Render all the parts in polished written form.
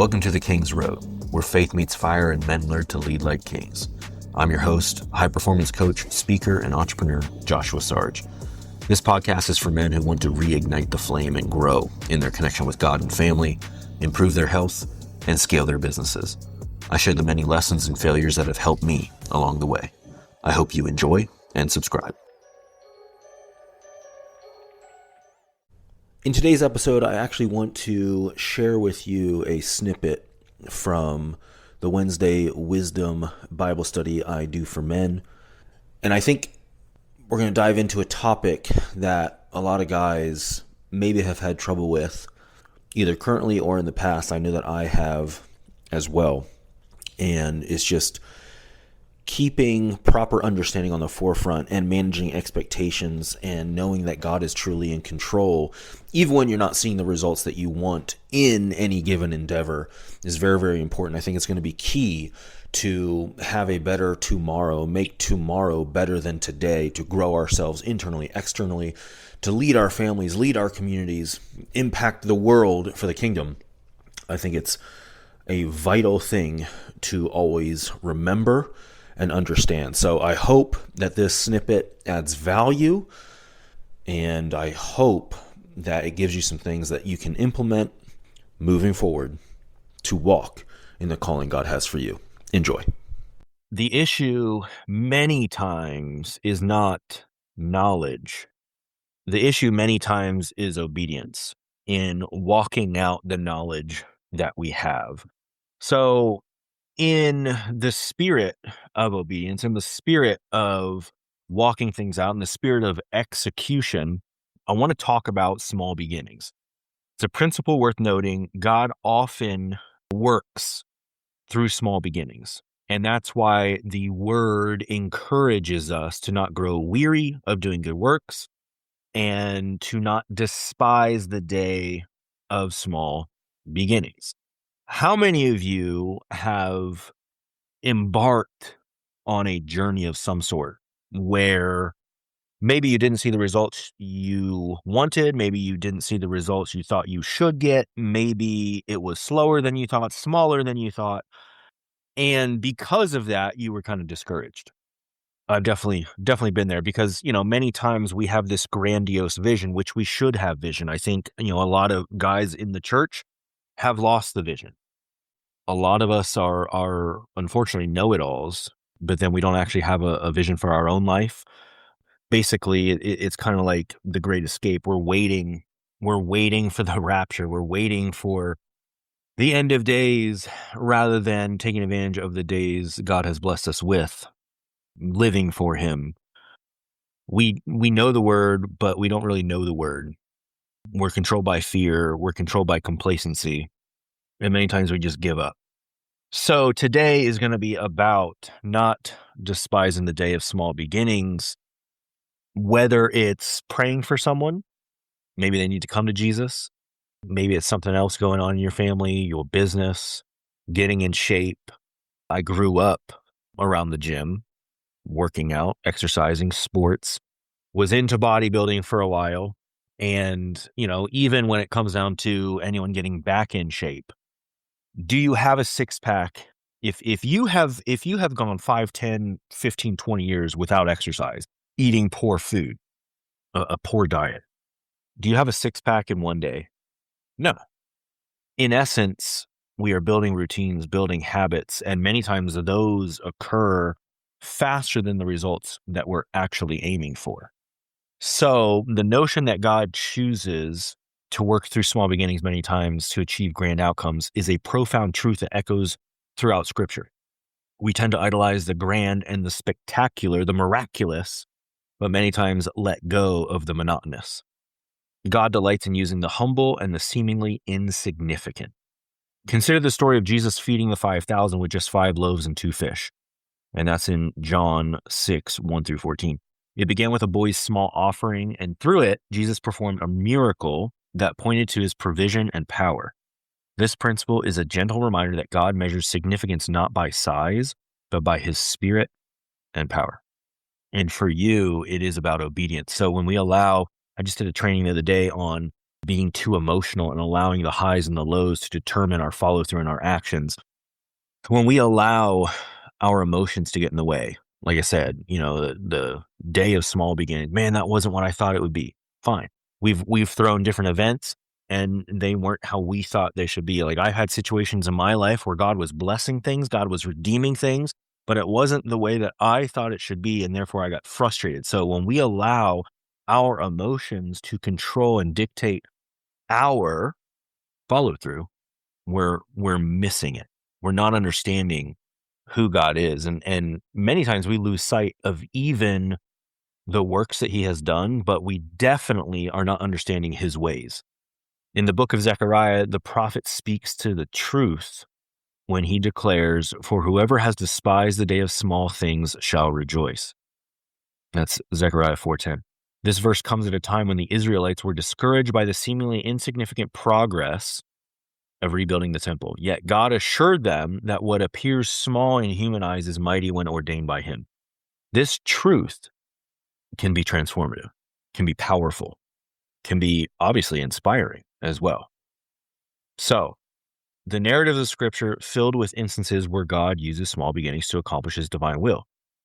Welcome to the King's Road, where faith meets fire and men learn to lead like kings. I'm your host, high-performance coach, speaker, and entrepreneur, Joshua Sarge. This podcast is for men who want to reignite the flame and grow in their connection with God and family, improve their health, and scale their businesses. I share the many lessons and failures that have helped me along the way. I hope you enjoy and subscribe. In today's episode, I actually want to share with you a snippet from the Wednesday Wisdom Bible study I do for men. And I think we're going to dive into a topic that a lot of guys maybe have had trouble with, either currently or in the past. I know that I have as well. And it's just keeping proper understanding on the forefront and managing expectations and knowing that God is truly in control, even when you're not seeing the results that you want in any given endeavor, is very, very important. I think it's going to be key to have a better tomorrow, make tomorrow better than today, to grow ourselves internally, externally, to lead our families, lead our communities, impact the world for the kingdom. I think it's a vital thing to always remember and understand. So I hope that this snippet adds value, and I hope that it gives you some things that you can implement moving forward to walk in the calling God has for you. Enjoy. The issue many times is not knowledge. The issue many times is obedience in walking out the knowledge that we have. So in the spirit of obedience, in the spirit of walking things out, in the spirit of execution, I want to talk about small beginnings. It's a principle worth noting. God often works through small beginnings. And that's why the word encourages us to not grow weary of doing good works and to not despise the day of small beginnings. How many of you have embarked on a journey of some sort where maybe you didn't see the results you wanted, maybe you didn't see the results you thought you should get, maybe it was slower than you thought, smaller than you thought, and because of that, you were kind of discouraged? I've definitely been there because, many times we have this grandiose vision, which we should have vision. I think, a lot of guys in the church have lost the vision. A lot of us are unfortunately know-it-alls, but then we don't actually have a vision for our own life. Basically, it's kind of like the Great Escape. We're waiting for the rapture. We're waiting for the end of days rather than taking advantage of the days God has blessed us with, living for Him. We know the word, but we don't really know the word. We're controlled by fear. We're controlled by complacency. And many times we just give up. So today is going to be about not despising the day of small beginnings, whether it's praying for someone, maybe they need to come to Jesus, maybe it's something else going on in your family, your business, getting in shape. I grew up around the gym, working out, exercising, sports, was into bodybuilding for a while. And, even when it comes down to anyone getting back in shape, do you have a six-pack? If you have gone 5, 10, 15, 20 years without exercise, eating poor food, a poor diet, do you have a six-pack in one day? No. In essence, we are building routines, building habits, and many times those occur faster than the results that we're actually aiming for. So the notion that God chooses to work through small beginnings many times to achieve grand outcomes is a profound truth that echoes throughout Scripture. We tend to idolize the grand and the spectacular, the miraculous, but many times let go of the monotonous. God delights in using the humble and the seemingly insignificant. Consider the story of Jesus feeding the 5,000 with just 5 loaves and 2 fish. And that's in John 6, 1 through 14. It began with a boy's small offering, and through it, Jesus performed a miracle that pointed to His provision and power. This principle is a gentle reminder that God measures significance not by size, but by His Spirit and power. And for you, it is about obedience. So when we allow, I just did a training the other day on being too emotional and allowing the highs and the lows to determine our follow through and our actions. When we allow our emotions to get in the way, like I said, the day of small beginnings, man, that wasn't what I thought it would be. Fine. We've thrown different events and they weren't how we thought they should be. Like, I've had situations in my life where God was blessing things, God was redeeming things, but it wasn't the way that I thought it should be. And therefore I got frustrated. So when we allow our emotions to control and dictate our follow through, we're missing it. We're not understanding who God is. And many times we lose sight of even the works that he has done, but we definitely are not understanding his ways. In the book of Zechariah, the prophet speaks to the truth when he declares, "For whoever has despised the day of small things shall rejoice." That's Zechariah 4:10. This verse comes at a time when the Israelites were discouraged by the seemingly insignificant progress of rebuilding the temple. Yet God assured them that what appears small in human eyes is mighty when ordained by him. This truth can be transformative, can be powerful, can be obviously inspiring as well. So, the narrative of Scripture filled with instances where God uses small beginnings to accomplish his divine will.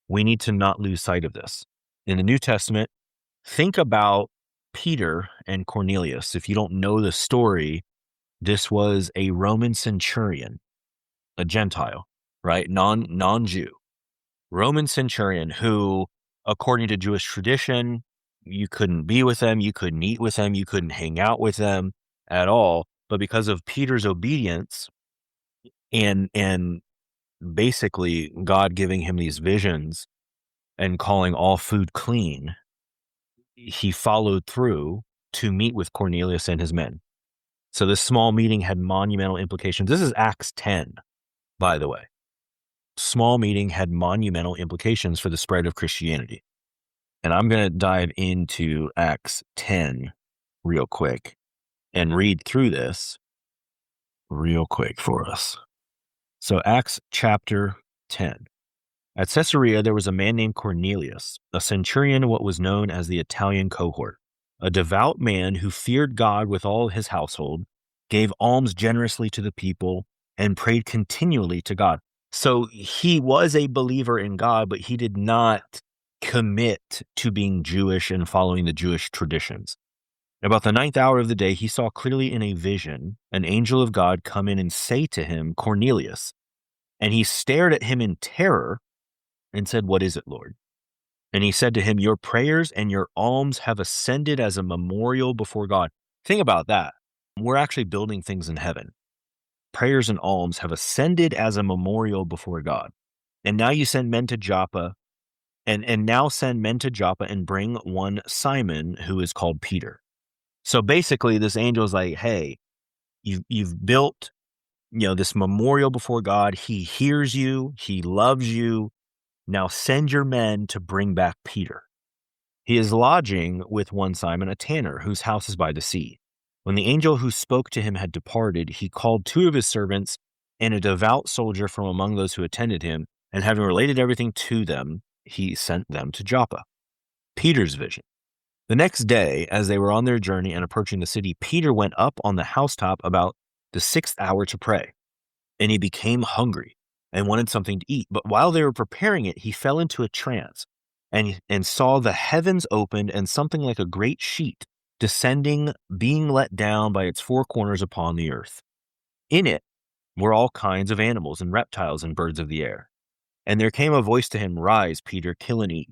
We need to not lose sight of this. In the New Testament, think about Peter and Cornelius. If you don't know the story, this was a Roman centurion, a Gentile, right? Non-Jew. Roman centurion who, according to Jewish tradition, you couldn't be with them, you couldn't eat with them, you couldn't hang out with them at all. But because of Peter's obedience and basically God giving him these visions and calling all food clean, he followed through to meet with Cornelius and his men. So this small meeting had monumental implications. This is Acts 10, by the way. Small meeting had monumental implications for the spread of Christianity. And I'm going to dive into Acts 10 real quick and read through this real quick for us. So Acts chapter 10. At Caesarea, there was a man named Cornelius, a centurion, what was known as the Italian cohort, a devout man who feared God with all his household, gave alms generously to the people, and prayed continually to God. So he was a believer in God, but he did not commit to being Jewish and following the Jewish traditions. About the 9th hour of the day, he saw clearly in a vision an angel of God come in and say to him, "Cornelius." And he stared at him in terror and said, "What is it, Lord?" And he said to him, "Your prayers and your alms have ascended as a memorial before God." Think about that. We're actually building things in heaven. Prayers and alms have ascended as a memorial before God. And now you send men to Joppa, and now send men to Joppa and bring one Simon who is called Peter. So basically this angel is like, hey, you've built, this memorial before God. He hears you. He loves you. Now send your men to bring back Peter. He is lodging with one Simon, a tanner, whose house is by the sea. When the angel who spoke to him had departed, he called 2 of his servants and a devout soldier from among those who attended him, and having related everything to them, he sent them to Joppa. Peter's vision. The next day, as they were on their journey and approaching the city, Peter went up on the housetop about the 6th hour to pray, and he became hungry and wanted something to eat. But while they were preparing it, he fell into a trance and saw the heavens opened and something like a great sheet descending, being let down by its 4 corners upon the earth. In it were all kinds of animals and reptiles and birds of the air. And there came a voice to him, "Rise, Peter, kill and eat."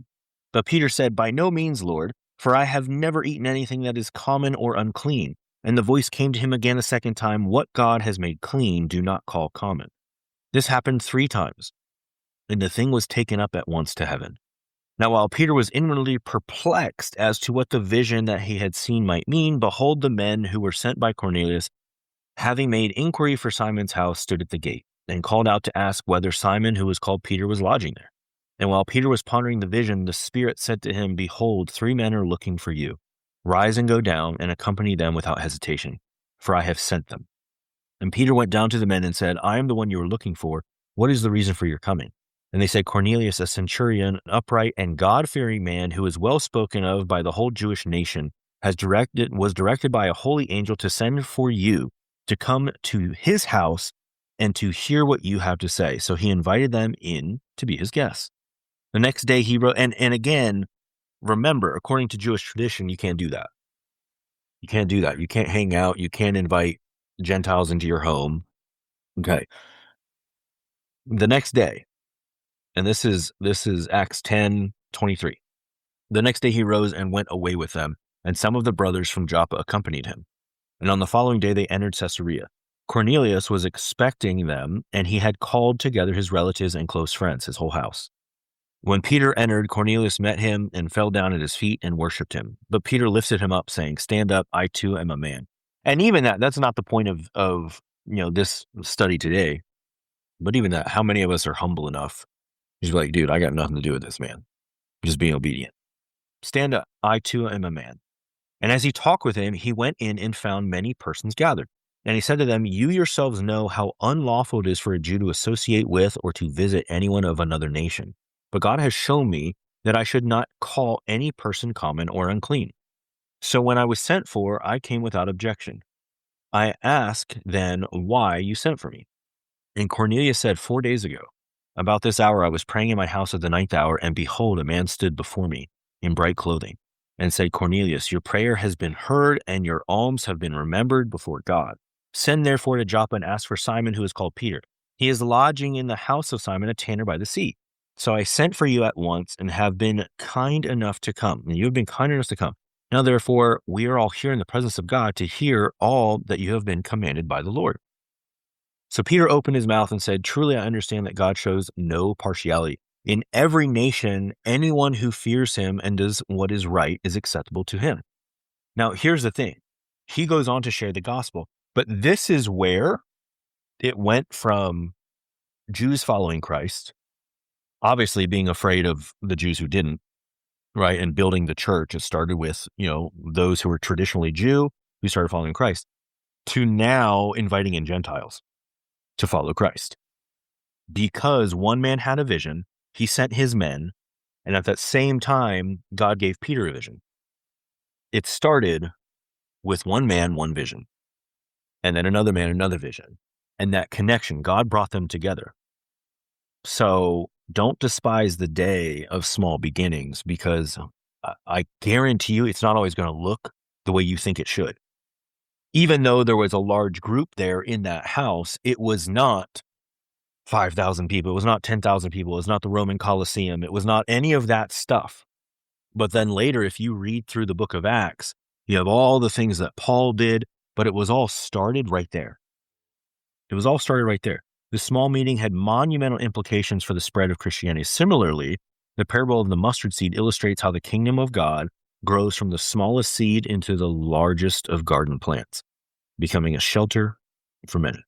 But Peter said, "By no means, Lord, for I have never eaten anything that is common or unclean." And the voice came to him again a second time, "What God has made clean, do not call common." This happened 3 times, and the thing was taken up at once to heaven. Now, while Peter was inwardly perplexed as to what the vision that he had seen might mean, behold, the men who were sent by Cornelius, having made inquiry for Simon's house, stood at the gate and called out to ask whether Simon, who was called Peter, was lodging there. And while Peter was pondering the vision, the Spirit said to him, "Behold, 3 men are looking for you. Rise and go down and accompany them without hesitation, for I have sent them." And Peter went down to the men and said, "I am the one you are looking for. What is the reason for your coming?" And they said, "Cornelius, a centurion, an upright and God-fearing man who is well spoken of by the whole Jewish nation, was directed by a holy angel to send for you to come to his house and to hear what you have to say. So he invited them in to be his guests. The next day he wrote, and again, remember, according to Jewish tradition, you can't do that. You can't do that. You can't hang out. You can't invite Gentiles into your home. Okay. The next day, and this is Acts 10:23. The next day he rose and went away with them, and some of the brothers from Joppa accompanied him. And on the following day they entered Caesarea. Cornelius was expecting them, and he had called together his relatives and close friends, his whole house. When Peter entered, Cornelius met him and fell down at his feet and worshipped him. But Peter lifted him up, saying, "Stand up, I too am a man." And even that's not the point of this study today. But even that, how many of us are humble enough? He's like, dude, I got nothing to do with this, man. Just being obedient. Stand up, I too am a man. And as he talked with him, he went in and found many persons gathered. And he said to them, "You yourselves know how unlawful it is for a Jew to associate with or to visit anyone of another nation. But God has shown me that I should not call any person common or unclean. So when I was sent for, I came without objection. I asked then why you sent for me. And Cornelius said, 4 days ago, about this hour I was praying in my house at the 9th hour, and behold, a man stood before me in bright clothing, and said, Cornelius, your prayer has been heard, and your alms have been remembered before God. Send therefore to Joppa and ask for Simon, who is called Peter. He is lodging in the house of Simon, a tanner by the sea. So I sent for you at once, and have been kind enough to come. And you have been kind enough to come. Now therefore, we are all here in the presence of God to hear all that you have been commanded by the Lord. So Peter opened his mouth and said, truly I understand that God shows no partiality. In every nation, anyone who fears him and does what is right is acceptable to him. Now, here's the thing. He goes on to share the gospel, but this is where it went from Jews following Christ, obviously being afraid of the Jews who didn't, right? And building the church. It started with, those who were traditionally Jew who started following Christ, to now inviting in Gentiles to follow Christ. Because one man had a vision, he sent his men, and at that same time, God gave Peter a vision. It started with one man, one vision, and then another man, another vision. And that connection, God brought them together. So don't despise the day of small beginnings, because I guarantee you it's not always going to look the way you think it should. Even though there was a large group there in that house, it was not 5,000 people. It was not 10,000 people. It was not the Roman Colosseum. It was not any of that stuff. But then later, if you read through the book of Acts, you have all the things that Paul did, but it was all started right there. It was all started right there. The small meeting had monumental implications for the spread of Christianity. Similarly, the parable of the mustard seed illustrates how the kingdom of God grows from the smallest seed into the largest of garden plants, becoming a shelter for many.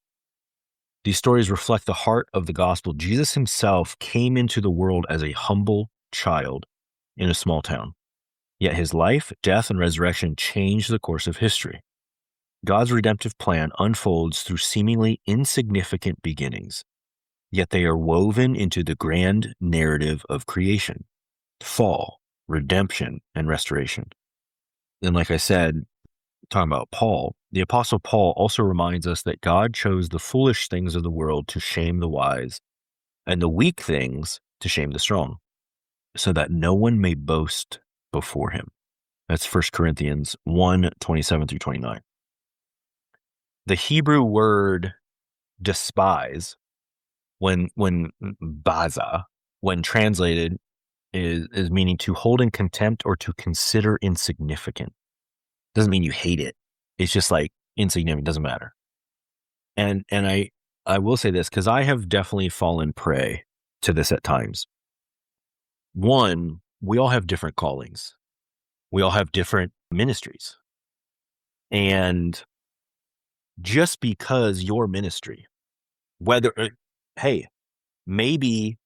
These stories reflect the heart of the gospel. Jesus himself came into the world as a humble child in a small town. Yet his life, death, and resurrection changed the course of history. God's redemptive plan unfolds through seemingly insignificant beginnings, yet they are woven into the grand narrative of creation, fall, redemption, and restoration. And like I said, talking about Paul, the Apostle Paul also reminds us that God chose the foolish things of the world to shame the wise, and the weak things to shame the strong, so that no one may boast before him. That's 1 Corinthians 1:27-29. The Hebrew word despise, when baza, when translated, is meaning to hold in contempt or to consider insignificant. Doesn't mean you hate it. It's just like insignificant, doesn't matter. And I will say this, because I have definitely fallen prey to this at times. One, we all have different callings. We all have different ministries. And just because your ministry, whether, hey, maybe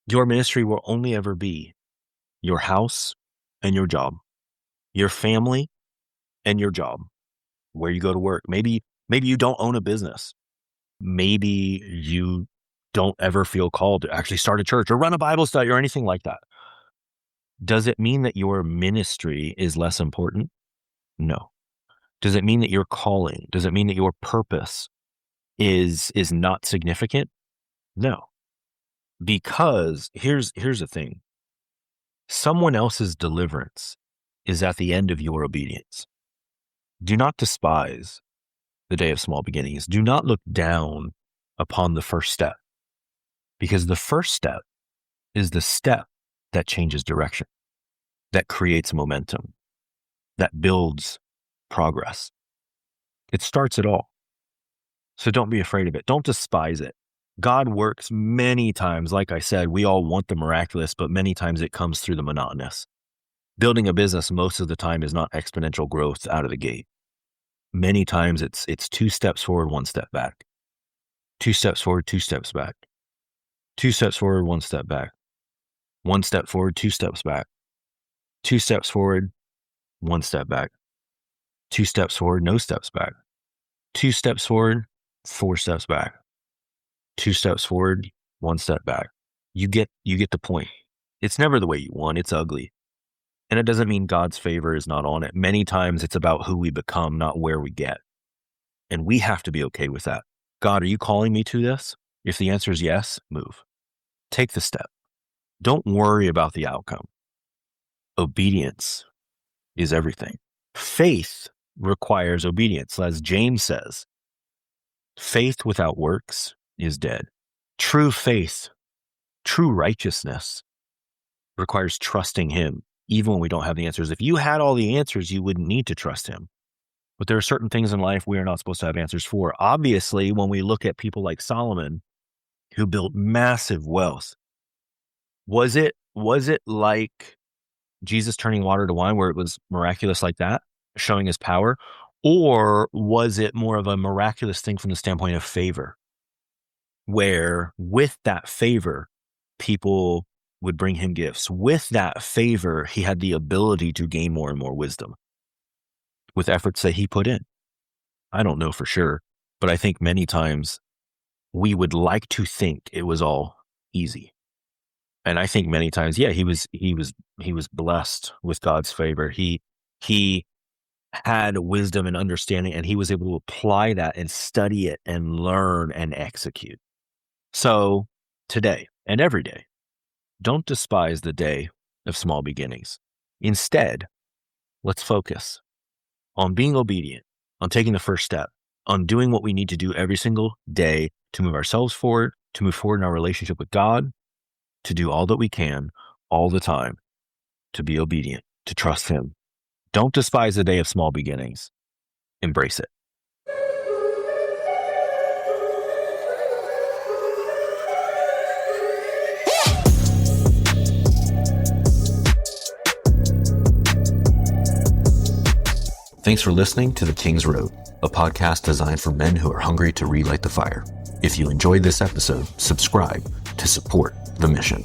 your ministry will only ever be your house and your job, your family and your job, where you go to work. Maybe you don't own a business. Maybe you don't ever feel called to actually start a church or run a Bible study or anything like that. Does it mean that your ministry is less important? No. Does it mean that your calling, does it mean that your purpose is not significant? No. Because here's the thing. Someone else's deliverance is at the end of your obedience. Do not despise the day of small beginnings. Do not look down upon the first step, because the first step is the step that changes direction, that creates momentum, that builds progress. It starts it all. So don't be afraid of it. Don't despise it. God works many times. Like I said, we all want the miraculous, but many times it comes through the monotonous. Building a business most of the time is not exponential growth out of the gate. Many times it's 2 steps forward, 1 step back. 2 steps forward, 2 steps back. 2 steps forward, 1 step back. 1 step forward, 2 steps back. 2 steps forward, 1 step back. 2 steps forward, no steps back. 2 steps forward, 4 steps back. 2 steps forward, 1 step back. You get the point. It's never the way you want. It's ugly. And it doesn't mean God's favor is not on it. Many times it's about who we become, not where we get. And we have to be okay with that. God, are you calling me to this? If the answer is yes, move. Take the step. Don't worry about the outcome. Obedience is everything. Faith requires obedience. As James says, faith without works is dead. True faith, true righteousness requires trusting him, even when we don't have the answers. If you had all the answers, you wouldn't need to trust him. But there are certain things in life we are not supposed to have answers for. Obviously, when we look at people like Solomon, who built massive wealth, was it like Jesus turning water to wine, where it was miraculous like that, showing his power? Or was it more of a miraculous thing from the standpoint of favor, where with that favor, people would bring him gifts? With that favor, he had the ability to gain more and more wisdom with efforts that he put in. I don't know for sure, but I think many times we would like to think it was all easy. And I think many times, yeah, he was blessed with God's favor. He had wisdom and understanding, and he was able to apply that and study it and learn and execute. So today and every day, don't despise the day of small beginnings. Instead, let's focus on being obedient, on taking the first step, on doing what we need to do every single day to move ourselves forward, to move forward in our relationship with God, to do all that we can all the time, to be obedient, to trust him. Don't despise the day of small beginnings. Embrace it. Thanks for listening to The King's Road, a podcast designed for men who are hungry to relight the fire. If you enjoyed this episode, subscribe to support the mission.